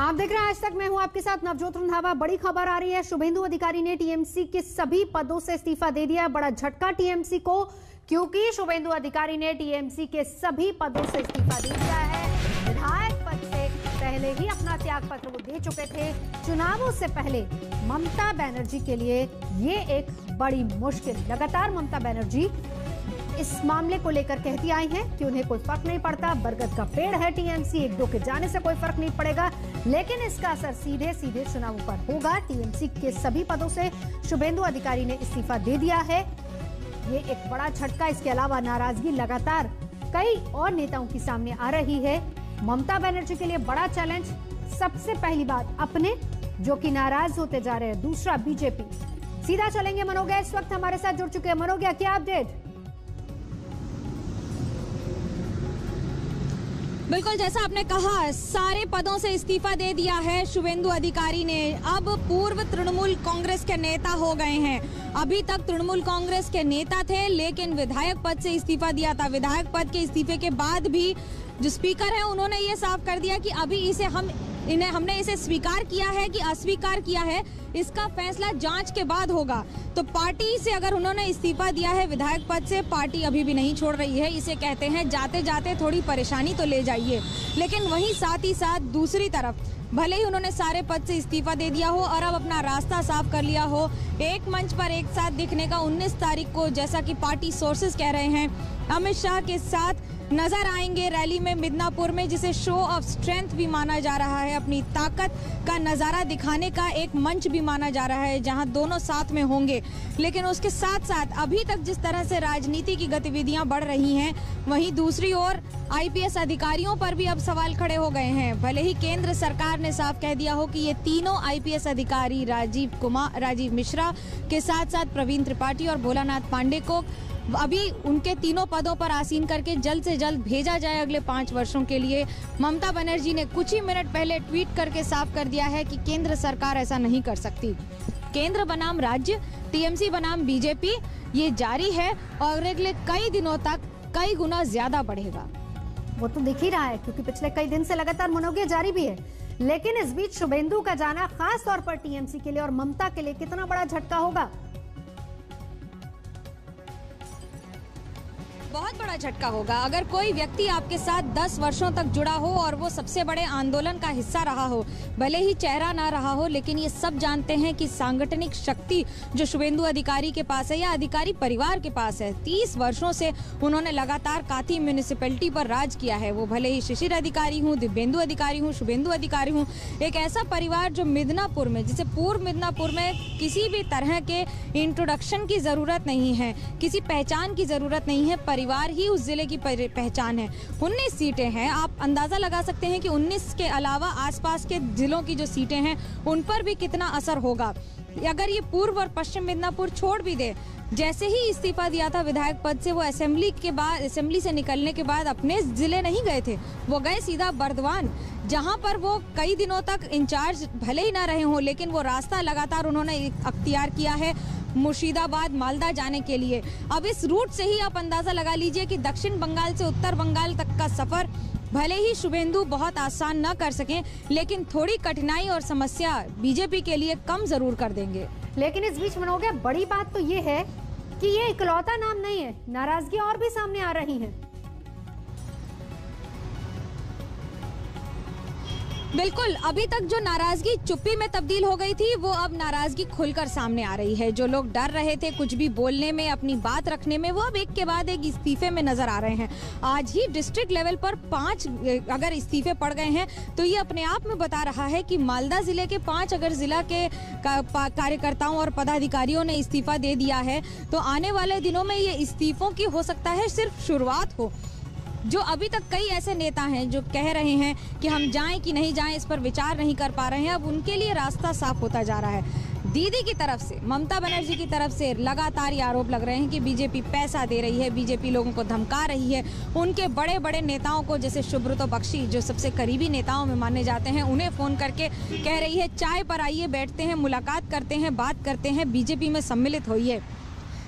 आप देख रहे हैं आज तक, मैं हूं आपके साथ नवजोत रंधावा। बड़ी खबर आ रही है, शुभेंदु अधिकारी ने टीएमसी के सभी पदों से इस्तीफा दे दिया है। बड़ा झटका टीएमसी को, क्योंकि शुभेंदु अधिकारी ने टीएमसी के सभी पदों से इस्तीफा दे दिया है। विधायक पद से पहले ही अपना त्याग पत्र वो दे चुके थे। चुनावों से पहले ममता बनर्जी के लिए ये एक बड़ी मुश्किल। लगातार ममता बनर्जी इस मामले को लेकर कहती आई हैं कि उन्हें कोई फर्क नहीं पड़ता, बरगद का पेड़ है टीएमसी, एक दो के जाने से कोई फर्क नहीं पड़ेगा, लेकिन इसका असर सीधे सीधे चुनावों पर होगा। टीएमसी के सभी पदों से शुभेंदु अधिकारी ने इस्तीफा दे दिया है। ये एक बड़ा झटका। इसके अलावा नाराजगी लगातार कई और नेताओं की सामने आ रही है। ममता बनर्जी के लिए बड़ा चैलेंज। सबसे पहली बात अपने, जो कि नाराज होते जा रहे हैं। दूसरा बीजेपी। सीधा चलेंगे मनोज्ञा इस वक्त हमारे साथ जुड़ चुके हैं। मनोज्ञा, क्या अपडेट? बिल्कुल, जैसा आपने कहा, सारे पदों से इस्तीफा दे दिया है शुभेंदु अधिकारी ने। अब पूर्व तृणमूल कांग्रेस के नेता हो गए हैं। अभी तक तृणमूल कांग्रेस के नेता थे, लेकिन विधायक पद से इस्तीफा दिया था। विधायक पद के इस्तीफे के बाद भी जो स्पीकर है, उन्होंने ये साफ कर दिया कि अभी इसे हमने इसे स्वीकार किया है कि अस्वीकार किया है, इसका फैसला जांच के बाद होगा। तो पार्टी से अगर उन्होंने इस्तीफा दिया है विधायक पद से, पार्टी अभी भी नहीं छोड़ रही है। इसे कहते हैं जाते जाते थोड़ी परेशानी तो ले जाइए। लेकिन वहीं साथ ही साथ दूसरी तरफ, भले ही उन्होंने सारे पद से इस्तीफा दे दिया हो और अब अपना रास्ता साफ कर लिया हो, एक मंच पर एक साथ दिखने का 19 तारीख को, जैसा कि पार्टी सोर्सेज कह रहे हैं, अमित शाह के साथ नजर आएंगे रैली में मिदनापुर में, जिसे शो ऑफ स्ट्रेंथ भी माना जा रहा है। अपनी ताकत का नजारा दिखाने का एक मंच भी माना जा रहा है, जहां दोनों साथ में होंगे। लेकिन उसके साथ साथ अभी तक जिस तरह से राजनीति की गतिविधियां बढ़ रही हैं, वहीं दूसरी ओर आईपीएस अधिकारियों पर भी अब सवाल खड़े हो गए हैं। भले ही केंद्र सरकार ने साफ कह दिया हो कि ये तीनों आईपीएस अधिकारी राजीव मिश्रा के साथ साथ प्रवीण त्रिपाठी और भोलानाथ पांडे को अभी उनके तीनों पदों पर आसीन करके जल्द से जल्द भेजा जाए अगले 5 वर्षों के लिए। ममता बनर्जी ने कुछ ही मिनट पहले ट्वीट करके साफ कर दिया है कि केंद्र सरकार ऐसा नहीं कर सकती। केंद्र बनाम राज्य, टीएमसी बनाम बीजेपी, ये जारी है और अगले कई दिनों तक कई गुना ज्यादा बढ़ेगा। वो तो दिख ही रहा है, क्योंकि पिछले कई दिन से लगातार मनोज्ञा जारी भी है। लेकिन इस बीच शुभेंदु का जाना खास तौर पर टीएमसी के लिए और ममता के लिए कितना बड़ा झटका होगा? बहुत बड़ा झटका होगा। अगर कोई व्यक्ति आपके साथ 10 वर्षों तक जुड़ा हो और वो सबसे बड़े आंदोलन का हिस्सा रहा हो, भले ही चेहरा ना रहा हो, लेकिन ये सब जानते हैं कि सांगठनिक शक्ति जो शुभेंदु अधिकारी के पास है या अधिकारी परिवार के पास है, 30 वर्षों से उन्होंने लगातार काथी म्यूनिसिपैलिटी पर राज किया है। वो भले ही शिशिर अधिकारी हूँ, दिव्येंदु अधिकारी हूँ, शुभेंदु अधिकारी हूँ, एक ऐसा परिवार जो मिदनापुर में, जिसे पूर्व मिदनापुर में किसी भी तरह के इंट्रोडक्शन की जरूरत नहीं है, किसी पहचान की जरूरत नहीं है, परिवार ही उस जिले की पहचान है। 19 सीटें हैं। आप अंदाजा लगा सकते हैं कि 19 के अलावा आसपास के जिलों की जो सीटें हैं उन पर भी कितना असर होगा। अगर ये पूर्व और पश्चिम मिदनापुर छोड़ भी दे, जैसे ही इस्तीफा दिया था विधायक पद से, वो असेंबली से निकलने के बाद अपने जिले नहीं गए थे, वो गए सीधा बर्दवान, जहां पर वो कई दिनों तक इंचार्ज भले ही ना रहे हों, लेकिन वो रास्ता लगातार उन्होंने अख्तियार किया है मुर्शिदाबाद, मालदा जाने के लिए। अब इस रूट से ही आप अंदाजा लगा लीजिए कि दक्षिण बंगाल से उत्तर बंगाल तक का सफर भले ही शुभेंदु बहुत आसान न कर सकें, लेकिन थोड़ी कठिनाई और समस्या बीजेपी के लिए कम जरूर कर देंगे। लेकिन इस बीच मनोज्ञा, बड़ी बात तो ये है कि ये इकलौता नाम नहीं है, नाराजगी और भी सामने आ रही है। बिल्कुल, अभी तक जो नाराजगी चुप्पी में तब्दील हो गई थी, वो अब नाराजगी खुलकर सामने आ रही है। जो लोग डर रहे थे कुछ भी बोलने में, अपनी बात रखने में, वो अब एक के बाद एक इस्तीफे में नजर आ रहे हैं। आज ही डिस्ट्रिक्ट लेवल पर 5 अगर इस्तीफे पड़ गए हैं, तो ये अपने आप में बता रहा है कि मालदा जिले के 5 अगर जिला के कार्यकर्ताओं और पदाधिकारियों ने इस्तीफा दे दिया है, तो आने वाले दिनों में ये इस्तीफों की हो सकता है सिर्फ शुरुआत हो। जो अभी तक कई ऐसे नेता हैं जो कह रहे हैं कि हम जाएं कि नहीं जाएं, इस पर विचार नहीं कर पा रहे हैं, अब उनके लिए रास्ता साफ होता जा रहा है। दीदी की तरफ से, ममता बनर्जी की तरफ से लगातार ये आरोप लग रहे हैं कि बीजेपी पैसा दे रही है, बीजेपी लोगों को धमका रही है। उनके बड़े बड़े नेताओं को, जैसे सुब्रतो बख्शी जो सबसे करीबी नेताओं में माने जाते हैं, उन्हें फोन करके कह रही है चाय पर आइए, बैठते हैं, मुलाकात करते हैं, बात करते हैं, बीजेपी में सम्मिलित होइए।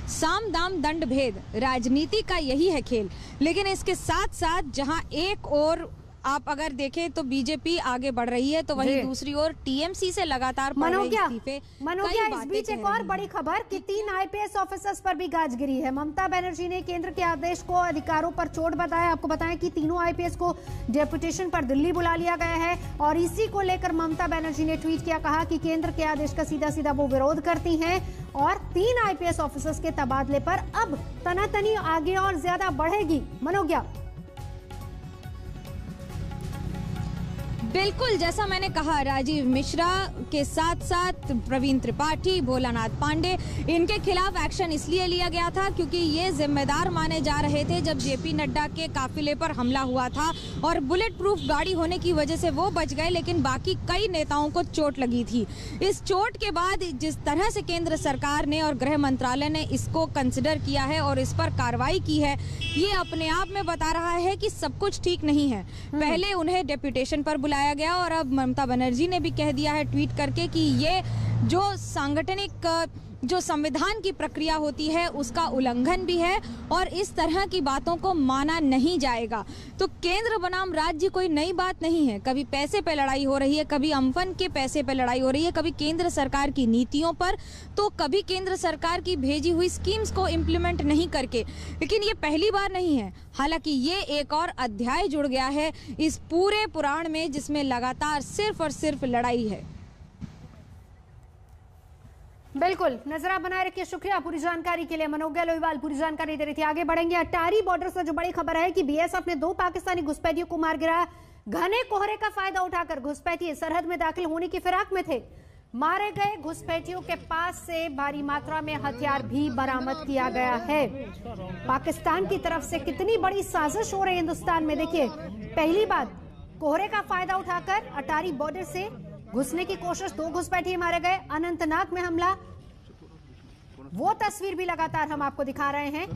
साम दाम दंड भेद, राजनीति का यही है खेल। लेकिन इसके साथ साथ जहां एक और आप अगर देखें तो बीजेपी आगे बढ़ रही है, तो वहीं दूसरी ओर टीएमसी से लगातार मनोज्ञा, इस बीच एक और बड़ी खबर कि 3 आईपीएस ऑफिसर्स पर भी गाज गिरी है। ममता बनर्जी ने केंद्र के आदेश को अधिकारों पर चोट बताया। आपको बताएं कि तीनों आईपीएस को डेपुटेशन पर दिल्ली बुला लिया गया है और इसी को लेकर ममता बनर्जी ने ट्वीट किया, कहा कि केंद्र के आदेश का सीधा सीधा वो विरोध करती हैं और 3 आईपीएस ऑफिसर्स के तबादले पर अब तनातनी आगे और ज्यादा बढ़ेगी। मनोज्ञा, बिल्कुल जैसा मैंने कहा, राजीव मिश्रा के साथ साथ प्रवीण त्रिपाठी, भोलानाथ पांडे, इनके खिलाफ एक्शन इसलिए लिया गया था क्योंकि ये जिम्मेदार माने जा रहे थे जब जेपी नड्डा के काफिले पर हमला हुआ था और बुलेट प्रूफ गाड़ी होने की वजह से वो बच गए, लेकिन बाकी कई नेताओं को चोट लगी थी। इस चोट के बाद जिस तरह से केंद्र सरकार ने और गृह मंत्रालय ने इसको कंसिडर किया है और इस पर कार्रवाई की है, ये अपने आप में बता रहा है कि सब कुछ ठीक नहीं है। पहले उन्हें डेप्यूटेशन पर बुलाया गया और अब ममता बनर्जी ने भी कह दिया है ट्वीट करके कि ये जो सांगठनिक जो संविधान की प्रक्रिया होती है उसका उल्लंघन भी है और इस तरह की बातों को माना नहीं जाएगा। तो केंद्र बनाम राज्य कोई नई बात नहीं है। कभी पैसे पे लड़ाई हो रही है, कभी अम्फन के पैसे पे लड़ाई हो रही है, कभी केंद्र सरकार की नीतियों पर, तो कभी केंद्र सरकार की भेजी हुई स्कीम्स को इम्प्लीमेंट नहीं करके। लेकिन ये पहली बार नहीं है। हालांकि ये एक और अध्याय जुड़ गया है इस पूरे पुराण में जिसमें लगातार सिर्फ और सिर्फ लड़ाई है। बिल्कुल, नजर आप बनाए रखिए। शुक्रिया पूरी जानकारी के लिए। मनोज्ञा लोहीवाल पूरी जानकारी दे रही थी। आगे बढ़ेंगे। अटारी बॉर्डर से जो बड़ी खबर है कि बीएसएफ ने 2 पाकिस्तानी घुसपैठियों को मार गिराया। घने कोहरे का फायदा उठाकर घुसपैठी सरहद में दाखिल होने की फिराक में थे। मारे गए घुसपैठियों के पास से भारी मात्रा में हथियार भी बरामद किया गया है। पाकिस्तान की तरफ से कितनी बड़ी साजिश हो रही है हिंदुस्तान में, देखिए। पहली बात, कोहरे का फायदा उठाकर अटारी बॉर्डर से घुसने की कोशिश, 2 घुसपैठिए मारे गए। अनंतनाग में हमला, वो तस्वीर भी लगातार हम आपको दिखा रहे हैं।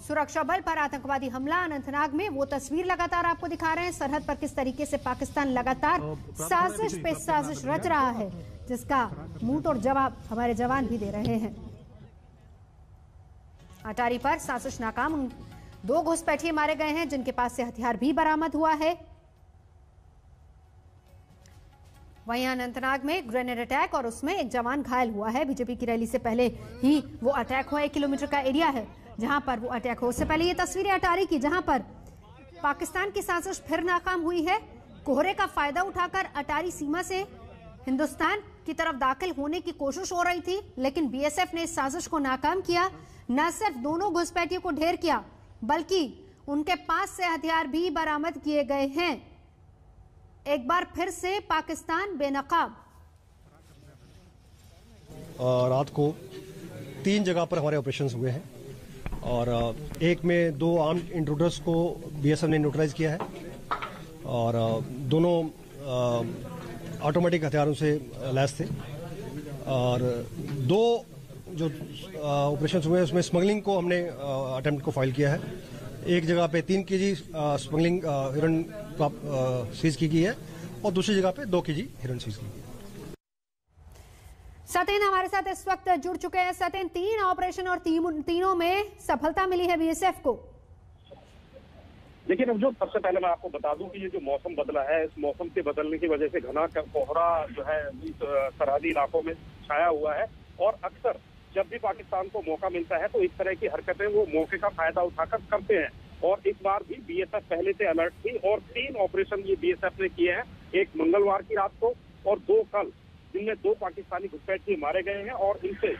सुरक्षा बल पर आतंकवादी हमला अनंतनाग में, वो तस्वीर लगातार आपको दिखा रहे हैं। सरहद पर किस तरीके से पाकिस्तान लगातार साजिश पे साजिश रच रहा है, जिसका मुंह तोड़ जवाब हमारे जवान भी दे रहे हैं। अटारी पर साजिश नाकाम, 2 घुसपैठिए मारे गए हैं जिनके पास से हथियार भी बरामद हुआ है। वहीं अनंतनाग में ग्रेनेड अटैक और उसमें एक जवान घायल हुआ है। बीजेपी की रैली से पहले ही वो अटैक हुआ। 1 किलोमीटर का एरिया है जहां पर वो अटैक हो। उससे पहले ये तस्वीरें अटारी की, जहां पर पाकिस्तान की साजिश फिर नाकाम हुई है। कोहरे का फायदा उठाकर अटारी सीमा से हिंदुस्तान की तरफ दाखिल होने की कोशिश हो रही थी, लेकिन बीएसएफ ने इस साजिश को नाकाम किया। न सिर्फ दोनों घुसपैठियों को ढेर किया, बल्कि उनके पास से हथियार भी बरामद किए गए हैं। एक बार फिर से पाकिस्तान बेनकाब। रात को 3 जगह पर हमारे ऑपरेशंस हुए हैं और एक में 2 आर्म्ड इंट्रूडर्स को बीएसएफ ने न्यूट्रलाइज किया है और दोनों ऑटोमेटिक हथियारों से लैस थे। और 2 जो ऑपरेशंस हुए हैं उसमें स्मगलिंग को हमने अटेम्प्ट को फाइल किया है। एक जगह पे 3 केजी स्मगलिंग हिरन सीज की गई है और दूसरी जगह पे 2 केजी हिरन सीज की गई है। सतेन हमारे साथ इस वक्त जुड़ चुके हैं। सतेन, 3 ऑपरेशन और तीनों में सफलता मिली है बीएसएफ को। लेकिन अब जो सबसे पहले मैं आपको बता दूं कि ये जो मौसम बदला है, इस मौसम के बदलने की वजह से घना कोहरा जो है सरहदी इलाकों में छाया हुआ है और अक्सर जब भी पाकिस्तान को मौका मिलता है तो इस तरह की हरकतें वो मौके का फायदा उठाकर करते हैं। और इस बार भी बीएसएफ पहले से अलर्ट थी और 3 ऑपरेशन ये बीएसएफ ने किए हैं। एक मंगलवार की रात को और 2 कल, जिनमें 2 पाकिस्तानी घुसपैठिए मारे गए हैं और इनसे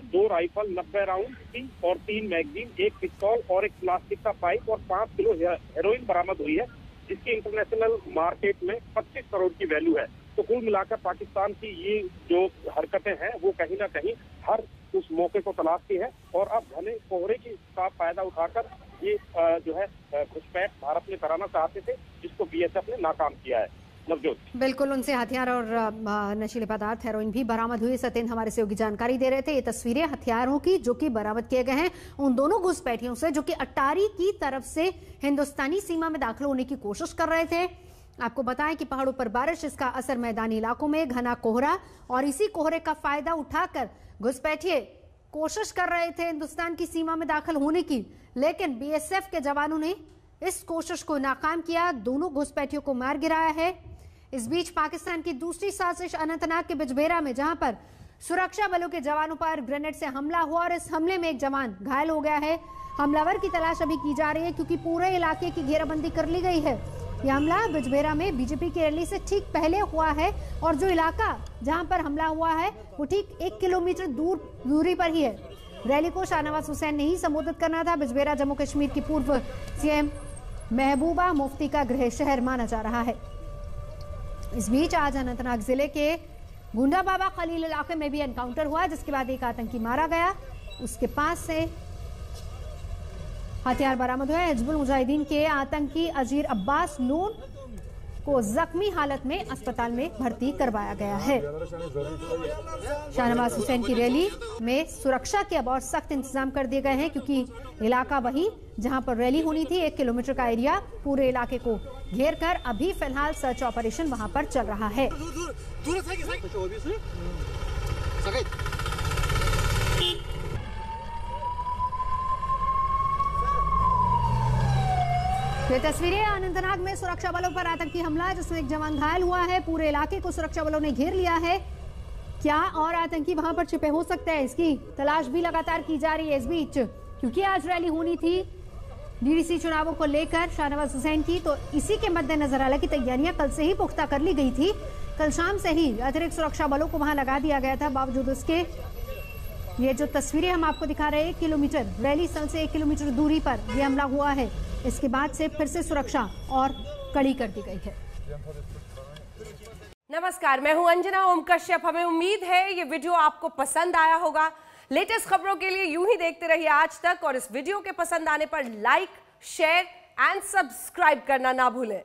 2 राइफल 90 राउंड की और 3 मैगजीन, 1 पिस्तौल और 1 प्लास्टिक का पाइप और 5 किलो हेरोइन बरामद हुई है, जिसकी इंटरनेशनल मार्केट में 25 करोड़ की वैल्यू है। तो कुल मिलाकर पाकिस्तान की ये जो हरकतें हैं वो कहीं ना कहीं हर उस मौके को तलाशती है और अब घने कोहरे का फायदा उठाकर ये जो है घुसपैठ भारत में कराना चाहते थे, जिसको बीएसएफ ने नाकाम किया है। नवजोत, बिल्कुल, उनसे हथियार और नशीले पदार्थ हेरोइन भी बरामद हुई। सतेन हमारे सहयोगी जानकारी दे रहे थे। ये तस्वीरें हथियारों की जो कि बरामद किए गए हैं उन दोनों घुसपैठियों से जो कि अटारी की तरफ से हिंदुस्तानी सीमा में दाखिल होने की कोशिश कर रहे थे। आपको बताएं कि पहाड़ों पर बारिश, इसका असर मैदानी इलाकों में, घना कोहरा और इसी कोहरे का फायदा उठाकर घुसपैठिए कोशिश कर रहे थे हिंदुस्तान की सीमा में दाखिल होने की, लेकिन बीएसएफ के जवानों ने इस कोशिश को नाकाम किया, दोनों घुसपैठियों को मार गिराया है। इस बीच पाकिस्तान की दूसरी साजिश अनंतनाग के बिजबेरा में, जहां पर सुरक्षा बलों के जवानों पर ग्रेनेड से हमला हुआ और इस हमले में एक जवान घायल हो गया है। हमलावर की तलाश अभी की जा रही है क्योंकि पूरे इलाके की घेराबंदी कर ली गई है। यह हमला बिजबेरा में बीजेपी की रैली से ठीक पहले हुआ है और जो इलाका जहां पर हमला हुआ है वो ठीक 1 किलोमीटर दूरी पर ही है। रैली को शाहनवाज हुसैन ने ही संबोधित करना था। बिजबेरा जम्मू कश्मीर की पूर्व सीएम महबूबा मुफ्ती का गृह शहर माना जा रहा है। इस बीच आज अनंतनाग जिले के गुंडा बाबा खलील इलाके में भी एनकाउंटर हुआ, जिसके बाद एक आतंकी मारा गया। उसके पास से हथियार बरामद हुआ। हिजबुल मुजाहिदीन के आतंकी अजीर अब्बास लोन को जख्मी हालत में अस्पताल में भर्ती करवाया गया है। शाहनवाज हुसैन की रैली में सुरक्षा के अब और सख्त इंतजाम कर दिए गए हैं क्योंकि इलाका वही जहां पर रैली होनी थी, 1 किलोमीटर का एरिया, पूरे इलाके को घेर कर अभी फिलहाल सर्च ऑपरेशन वहां पर चल रहा है। ये तस्वीरें अनंतनाग में सुरक्षा बलों पर आतंकी हमला, जिसमें एक जवान घायल हुआ है। पूरे इलाके को सुरक्षा बलों ने घेर लिया है। क्या और आतंकी वहां पर छिपे हो सकते हैं, इसकी तलाश भी लगातार की जा रही है। इस बीच क्योंकि आज रैली होनी थी डीडीसी चुनावों को लेकर शाहनवाज हुसैन की, तो इसी के मद्देनजर हालांकि तैयारियां कल से ही पुख्ता कर ली गई थी। कल शाम से ही अतिरिक्त सुरक्षा बलों को वहां लगा दिया गया था। बावजूद उसके ये जो तस्वीरें हम आपको दिखा रहे हैं, 1 किलोमीटर रैली स्थल से 1 किलोमीटर दूरी पर यह हमला हुआ है। इसके बाद से फिर से सुरक्षा और कड़ी कर दी गई है। नमस्कार, मैं हूं अंजना ओम कश्यप। हमें उम्मीद है ये वीडियो आपको पसंद आया होगा। लेटेस्ट खबरों के लिए यूं ही देखते रहिए आज तक और इस वीडियो के पसंद आने पर लाइक, शेयर एंड सब्सक्राइब करना ना भूलें।